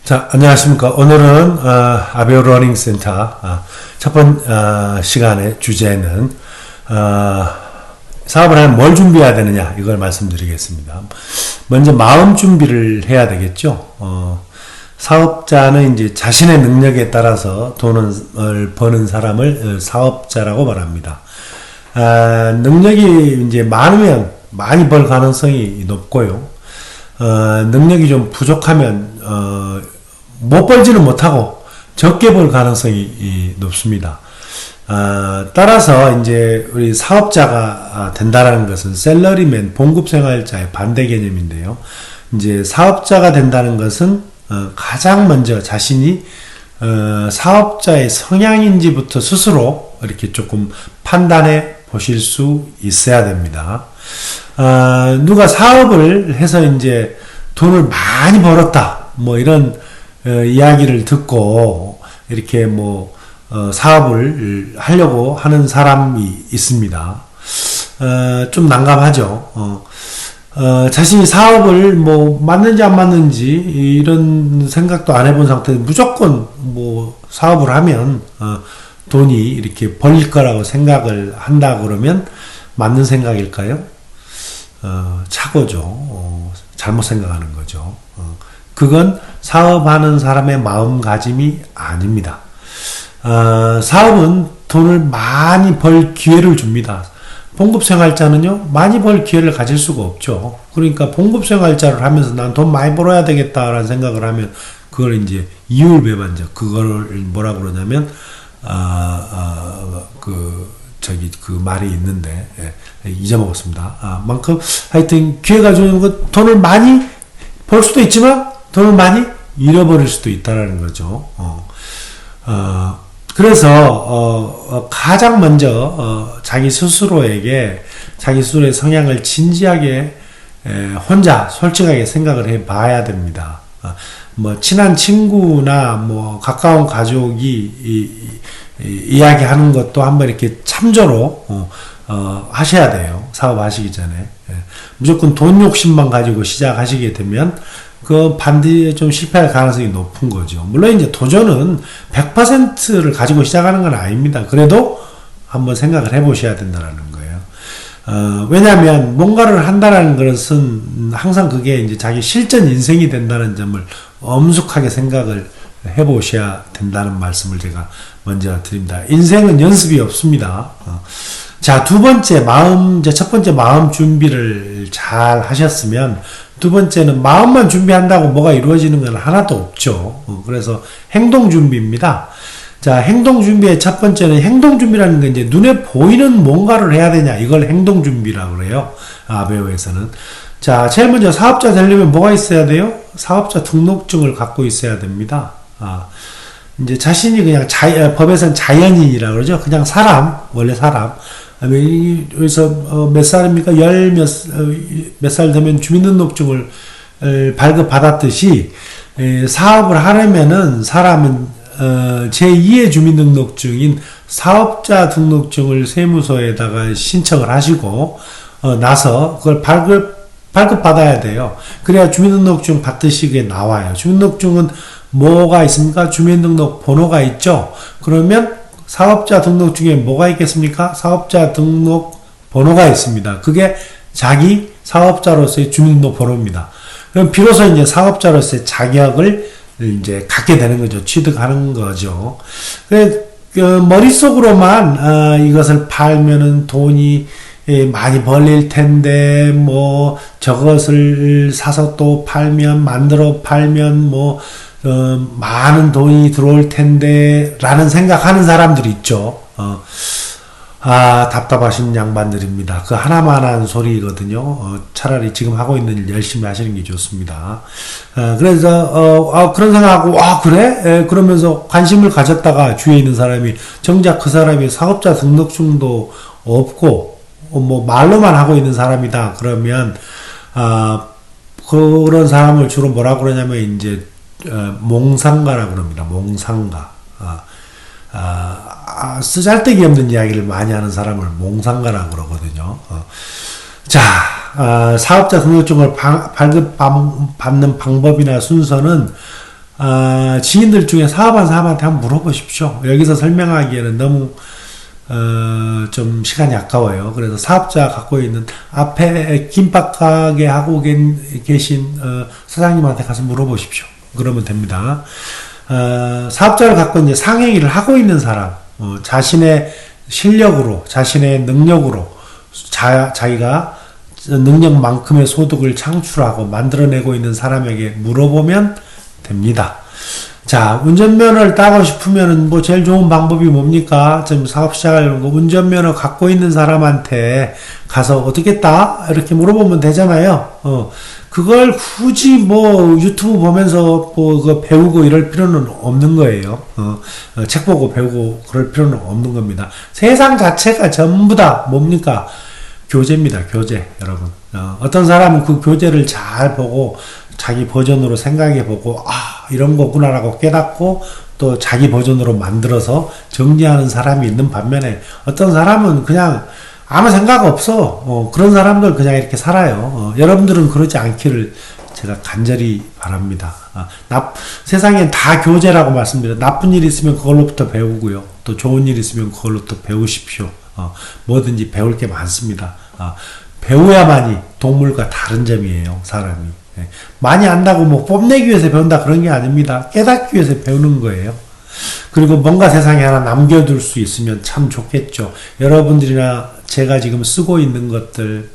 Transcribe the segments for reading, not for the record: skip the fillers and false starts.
자, 안녕하십니까. 오늘은 아베오 러닝 센터 첫 번 시간의 주제는 사업을 하면 뭘 준비해야 되느냐 이걸 말씀드리겠습니다. 먼저 마음 준비를 해야 되겠죠. 사업자는 이제 자신의 능력에 따라서 돈을 버는 사람을 사업자라고 말합니다. 능력이 이제 많으면 많이 벌 가능성이 높고요. 능력이 좀 부족하면 못 벌지는 못하고 적게 벌 가능성이 높습니다. 따라서 이제 우리 사업자가 된다라는 것은 셀러리맨, 봉급생활자의 반대 개념인데요. 이제 사업자가 된다는 것은 가장 먼저 자신이 사업자의 성향인지부터 스스로 이렇게 조금 판단해 보실 수 있어야 됩니다. 누가 사업을 해서 이제 돈을 많이 벌었다, 뭐 이런 이야기를 듣고 이렇게 사업을 하려고 하는 사람이 있습니다. 좀 난감하죠. 자신이 사업을 맞는지 안 맞는지 이런 생각도 안 해본 상태에서 무조건 사업을 하면 돈이 이렇게 벌릴 거라고 생각을 한다 그러면 맞는 생각일까요? 착오죠. 잘못 생각하는 거죠. 그건 사업하는 사람의 마음가짐이 아닙니다. 사업은 돈을 많이 벌 기회를 줍니다. 봉급생활자는요, 많이 벌 기회를 가질 수가 없죠. 그러니까 봉급생활자를 하면서 난 돈 많이 벌어야 되겠다라는 생각을 하면 그걸 이제 이율배반적, 그거를 뭐라 그러냐면 그 말이 있는데, 잊어먹었습니다. 만큼, 하여튼, 기회가 주는 것, 돈을 많이 벌 수도 있지만, 돈을 많이 잃어버릴 수도 있다라는 거죠. 그래서, 가장 먼저, 자기 스스로의 성향을 진지하게, 혼자 솔직하게 생각을 해 봐야 됩니다. 친한 친구나, 가까운 가족이, 이야기하는 것도 한번 이렇게 참조로 하셔야 돼요. 사업하시기 전에. 무조건 돈 욕심만 가지고 시작하시게 되면 그 반드시 좀 실패할 가능성이 높은 거죠. 물론 이제 도전은 100%를 가지고 시작하는 건 아닙니다. 그래도 한번 생각을 해보셔야 된다는 거예요. 왜냐하면 뭔가를 한다는 것은 항상 그게 이제 자기 실전 인생이 된다는 점을 엄숙하게 생각을 해보셔야 된다는 말씀을 제가 먼저 드립니다. 인생은 연습이 없습니다. 자, 첫 번째 마음 준비를 잘 하셨으면, 두 번째는 마음만 준비한다고 뭐가 이루어지는 건 하나도 없죠. 그래서 행동 준비입니다. 자, 행동 준비의 첫 번째는 행동 준비라는 게 이제 눈에 보이는 뭔가를 해야 되냐, 이걸 행동 준비라고 그래요. 아베오에서는. 자, 제일 먼저 사업자 되려면 뭐가 있어야 돼요? 사업자 등록증을 갖고 있어야 됩니다. 이제 자신이 그냥 법에서는 자연인이라고 그러죠. 그냥 원래 사람. 여기서 몇 살입니까? 몇 살 되면 주민등록증을 발급받았듯이, 사업을 하려면은 사람은, 제2의 주민등록증인 사업자 등록증을 세무서에다가 신청을 하시고, 나서 그걸 발급받아야 돼요. 그래야 주민등록증 받듯이 그게 나와요. 주민등록증은 뭐가 있습니까? 주민등록 번호가 있죠? 그러면 사업자 등록증에 뭐가 있겠습니까? 사업자 등록 번호가 있습니다. 그게 자기 사업자로서의 주민등록 번호입니다. 그럼 비로소 이제 사업자로서의 자격을 이제 갖게 되는 거죠. 취득하는 거죠. 머릿속으로만, 이것을 팔면은 돈이 많이 벌릴 텐데, 저것을 사서 또 만들어 팔면, 많은 돈이 들어올 텐데, 라는 생각하는 사람들이 있죠. 답답하신 양반들입니다. 그 하나만 한 소리거든요. 차라리 지금 하고 있는 일 열심히 하시는 게 좋습니다. 그래서, 그런 생각하고, 그래? 그러면서 관심을 가졌다가 주위에 있는 사람이, 정작 그 사람이 사업자 등록증도 없고, 말로만 하고 있는 사람이다. 그러면, 그런 사람을 주로 뭐라 그러냐면, 이제, 몽상가라고 그럽니다. 몽상가. 쓰잘데기 없는 이야기를 많이 하는 사람을 몽상가라고 그러거든요. 자, 사업자 등록증을 발급받는 방법이나 순서는 지인들 중에 사업한 사람한테 한번 물어보십시오. 여기서 설명하기에는 너무 좀 시간이 아까워요. 그래서 사업자 갖고 있는 앞에 김밥 가게 하고 계신 사장님한테 가서 물어보십시오. 그러면 됩니다. 사업자를 갖고 이제 상행위를 하고 있는 사람, 자신의 실력으로, 자신의 능력으로 자기가 능력만큼의 소득을 창출하고 만들어내고 있는 사람에게 물어보면 됩니다. 자, 운전면허를 따고 싶으면은 뭐 제일 좋은 방법이 뭡니까? 좀 사업 시작하려고 운전면허 갖고 있는 사람한테 가서 어떻게 따? 이렇게 물어보면 되잖아요. 그걸 굳이 뭐 유튜브 보면서 뭐 그거 배우고 이럴 필요는 없는 거예요. 책 보고 배우고 그럴 필요는 없는 겁니다. 세상 자체가 전부 다 뭡니까? 교재입니다. 교재, 여러분. 어떤 사람은 그 교재를 잘 보고 자기 버전으로 생각해보고 이런 거구나라고 깨닫고 또 자기 버전으로 만들어서 정리하는 사람이 있는 반면에 어떤 사람은 그냥 아무 생각 없어. 그런 사람들 그냥 이렇게 살아요. 여러분들은 그러지 않기를 제가 간절히 바랍니다. 세상엔 다 교재라고 말씀드려요. 나쁜 일 있으면 그걸로부터 배우고요. 또 좋은 일 있으면 그걸로 또 배우십시오. 뭐든지 배울 게 많습니다. 배워야만이 동물과 다른 점이에요, 사람이. 많이 안다고 뭐 뽐내기 위해서 배운다 그런 게 아닙니다. 깨닫기 위해서 배우는 거예요. 그리고 뭔가 세상에 하나 남겨둘 수 있으면 참 좋겠죠. 여러분들이나 제가 지금 쓰고 있는 것들,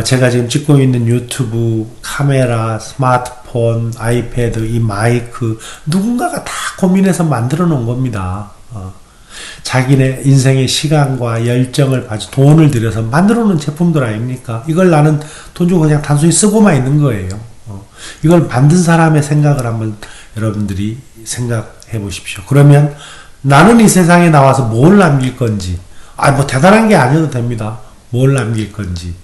제가 지금 찍고 있는 유튜브, 카메라, 스마트폰, 아이패드, 이 마이크, 누군가가 다 고민해서 만들어 놓은 겁니다. 자기네 인생의 시간과 열정을 가지고 돈을 들여서 만들어 놓은 제품들 아닙니까? 이걸 나는 돈 주고 그냥 단순히 쓰고만 있는 거예요. 이걸 만든 사람의 생각을 한번 여러분들이 생각해 보십시오. 그러면 나는 이 세상에 나와서 뭘 남길 건지, 뭐 대단한 게 아니어도 됩니다. 뭘 남길 건지.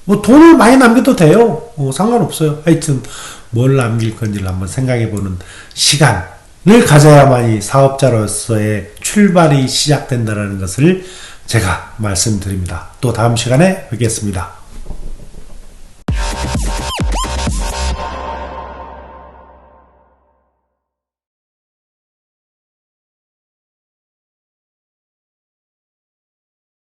뭐 돈을 많이 남겨도 돼요. 상관없어요. 하여튼 뭘 남길 건지를 한번 생각해 보는 시간을 가져야만이 사업자로서의 출발이 시작된다는 것을 제가 말씀드립니다. 또 다음 시간에 뵙겠습니다.